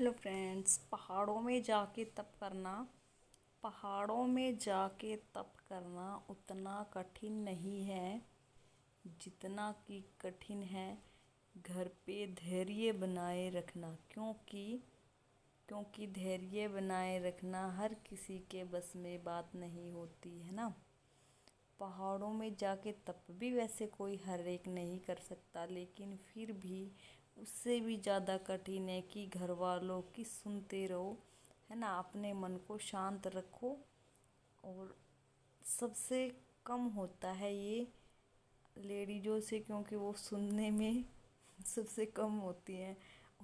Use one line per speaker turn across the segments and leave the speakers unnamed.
Hello friends. पहाड़ों में जाके तप करना उतना कठिन नहीं है जितना कि कठिन है घर पे धैर्य बनाए रखना। क्योंकि धैर्य बनाए रखना हर किसी के बस में बात नहीं होती है ना। पहाड़ों में जाके तप भी वैसे कोई हर एक नहीं कर सकता, लेकिन फिर भी उससे भी ज़्यादा कठिन है कि घर वालों की सुनते रहो, है ना। अपने मन को शांत रखो। और सबसे कम होता है ये लेडीज़ों से, क्योंकि वो सुनने में सबसे कम होती हैं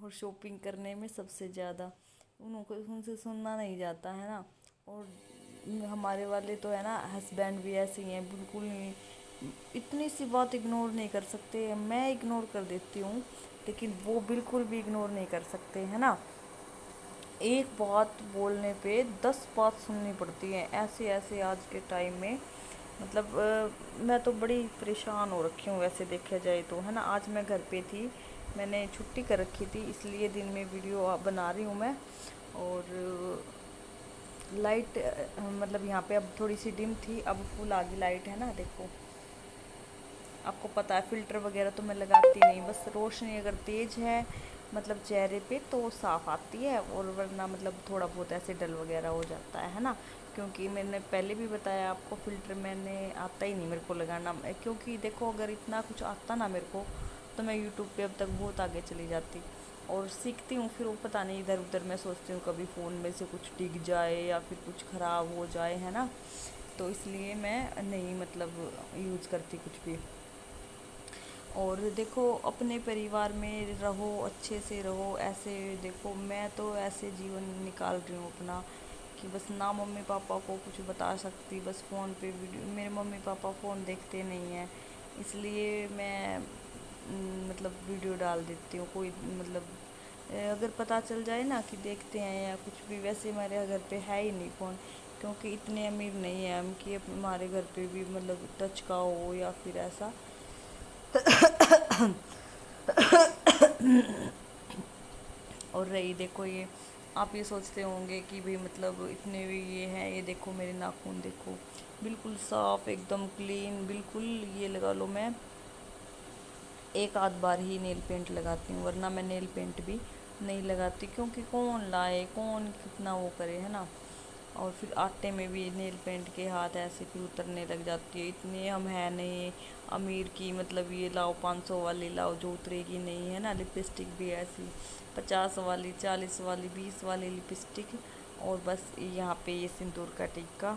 और शॉपिंग करने में सबसे ज़्यादा। उनसे सुनना नहीं जाता है ना। और हमारे वाले तो है ना, हस्बैंड भी ऐसे ही हैं, बिल्कुल नहीं, इतनी सी बात इग्नोर नहीं कर सकते। मैं इग्नोर कर देती हूँ, लेकिन वो बिल्कुल भी इग्नोर नहीं कर सकते, है ना। एक बात बोलने पे 10 बात सुननी पड़ती है, ऐसे ऐसे आज के टाइम में। मतलब मैं तो बड़ी परेशान हो रखी हूँ वैसे देखा जाए तो, है ना। आज मैं घर पे थी, मैंने छुट्टी कर रखी थी, इसलिए दिन में वीडियो बना रही हूँ मैं। और लाइट मतलब यहाँ पे अब थोड़ी सी डिम थी, अब फुल आ गई लाइट, है ना। देखो, आपको पता है फ़िल्टर वगैरह तो मैं लगाती नहीं, बस रोशनी अगर तेज़ है मतलब चेहरे पे तो साफ़ आती है, और वरना मतलब थोड़ा बहुत ऐसे डल वगैरह हो जाता है ना। क्योंकि मैंने पहले भी बताया आपको, फ़िल्टर मैंने आता ही नहीं मेरे को लगाना। क्योंकि देखो, अगर इतना कुछ आता ना मेरे को, तो मैं यूट्यूब पे अब तक बहुत आगे चली जाती और सीखती हूँ। फिर वो पता नहीं इधर उधर मैं सोचती हूँ कभी फ़ोन में से कुछ डिग जाए या फिर कुछ ख़राब हो जाए, है ना। तो इसलिए मैं नहीं मतलब यूज़ करती कुछ भी। और देखो, अपने परिवार में रहो, अच्छे से रहो। ऐसे देखो, मैं तो ऐसे जीवन निकाल रही हूँ अपना कि बस ना मम्मी पापा को कुछ बता सकती, बस फ़ोन पे वीडियो। मेरे मम्मी पापा फ़ोन देखते नहीं हैं, इसलिए मैं मतलब वीडियो डाल देती हूँ। कोई मतलब अगर पता चल जाए ना कि देखते हैं या कुछ भी, वैसे हमारे घर पे है ही नहीं फ़ोन, क्योंकि इतने अमीर नहीं है हम कि हमारे घर पे भी मतलब टच का हो या फिर ऐसा। और रही देखो, ये आप ये सोचते होंगे कि भाई मतलब इतने भी ये हैं, ये देखो मेरे नाखून देखो, बिल्कुल साफ एकदम क्लीन, बिल्कुल। ये लगा लो, मैं एक आध बार ही नेल पेंट लगाती हूँ, वरना मैं नेल पेंट भी नहीं लगाती, क्योंकि कौन लाए, कौन कितना वो करे, है ना। और फिर आटे में भी नेल पेंट के हाथ ऐसे फिर उतरने लग जाती है। इतने हम हैं नहीं अमीर की मतलब ये लाओ 500 वाली लाओ जो उतरेगी नहीं, है ना। लिपस्टिक भी ऐसी 50 वाली, 40 वाली, 20 वाली लिपस्टिक। और बस यहाँ पे ये सिंदूर का टिक्का,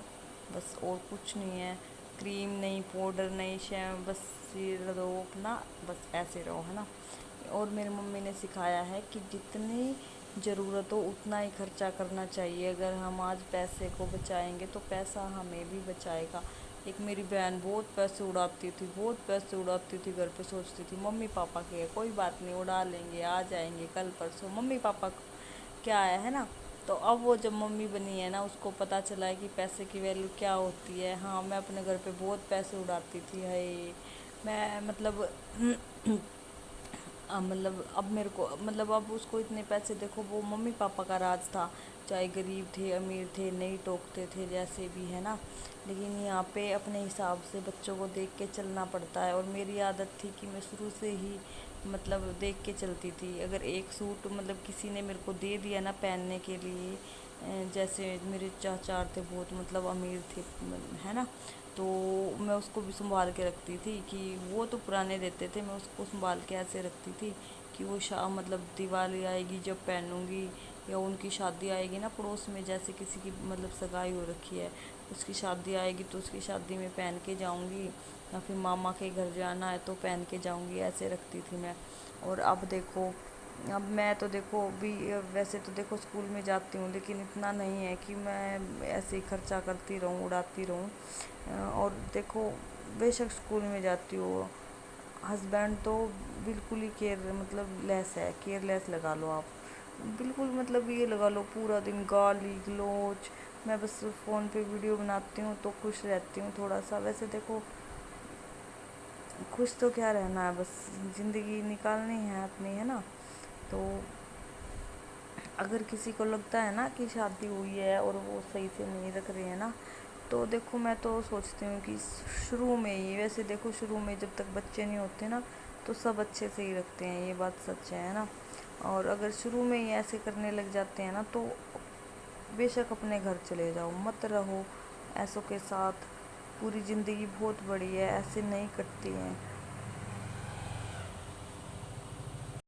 बस और कुछ नहीं है। क्रीम नहीं, पाउडर नहीं, शैम, बस ये रहो अपना, बस ऐसे रहो, है ना। और मेरी मम्मी ने सिखाया है कि जितनी ज़रूरत हो उतना ही खर्चा करना चाहिए। अगर हम आज पैसे को बचाएंगे तो पैसा हमें भी बचाएगा। एक मेरी बहन बहुत पैसे उड़ाती थी, बहुत पैसे उड़ाती थी घर पे, सोचती थी मम्मी पापा के कोई बात नहीं, उड़ा लेंगे, आ जाएंगे कल परसों, मम्मी पापा क्या है ना। तो अब वो जब मम्मी बनी है ना, उसको पता चला है कि पैसे की वैल्यू क्या होती है। हाँ, मैं अपने घर पे बहुत पैसे उड़ाती थी, है। मैं मतलब मतलब अब मेरे को मतलब अब उसको इतने पैसे, देखो वो मम्मी पापा का राज था, चाहे गरीब थे अमीर थे नहीं टोकते थे जैसे भी, है ना। लेकिन यहाँ पे अपने हिसाब से बच्चों को देख के चलना पड़ता है। और मेरी आदत थी कि मैं शुरू से ही मतलब देख के चलती थी। अगर एक सूट मतलब किसी ने मेरे को दे दिया ना पहनने के लिए, जैसे मेरे चाचा थे बहुत मतलब अमीर थे, है ना। तो मैं उसको भी संभाल के रखती थी कि वो तो पुराने देते थे, मैं उसको संभाल के ऐसे रखती थी कि वो मतलब दिवाली आएगी जब पहनूंगी, या उनकी शादी आएगी ना पड़ोस में, जैसे किसी की मतलब सगाई हो रखी है, उसकी शादी आएगी तो उसकी शादी में पहन के जाऊंगी, या फिर मामा के घर जाना है तो पहन के जाऊंगी, ऐसे रखती थी मैं। और अब देखो, अब मैं तो देखो भी वैसे तो देखो स्कूल में जाती हूँ, लेकिन इतना नहीं है कि मैं ऐसे ही खर्चा करती रहूँ, उड़ाती रहूँ। और देखो, बेशक स्कूल में जाती हूँ, हस्बैंड तो बिल्कुल ही केयर मतलब लेस है, केयरलेस लगा लो आप। बिल्कुल मतलब ये लगा लो पूरा दिन गाली गलौज। मैं बस फ़ोन पे वीडियो बनाती हूँ तो खुश रहती हूँ थोड़ा सा। वैसे देखो, खुश तो क्या रहना है, बस ज़िंदगी निकालनी है अपनी, है ना। तो اگر کسی کو لگتا ہے نا کہ شادی ہوئی ہے اور وہ صحیح سے نہیں رکھ رہے ہیں نا، تو دیکھو میں تو سوچتی ہوں کہ شروع میں ہی، ویسے دیکھو شروع میں جب تک بچے نہیں ہوتے نا تو سب اچھے سے ہی رکھتے ہیں، یہ بات سچ ہے نا۔ اور اگر شروع میں ہی ایسے کرنے لگ جاتے ہیں نا تو بے شک اپنے گھر چلے جاؤ، مت رہو ایسوں کے ساتھ، پوری زندگی بہت بڑی ہے، ایسے نہیں کٹتی ہیں۔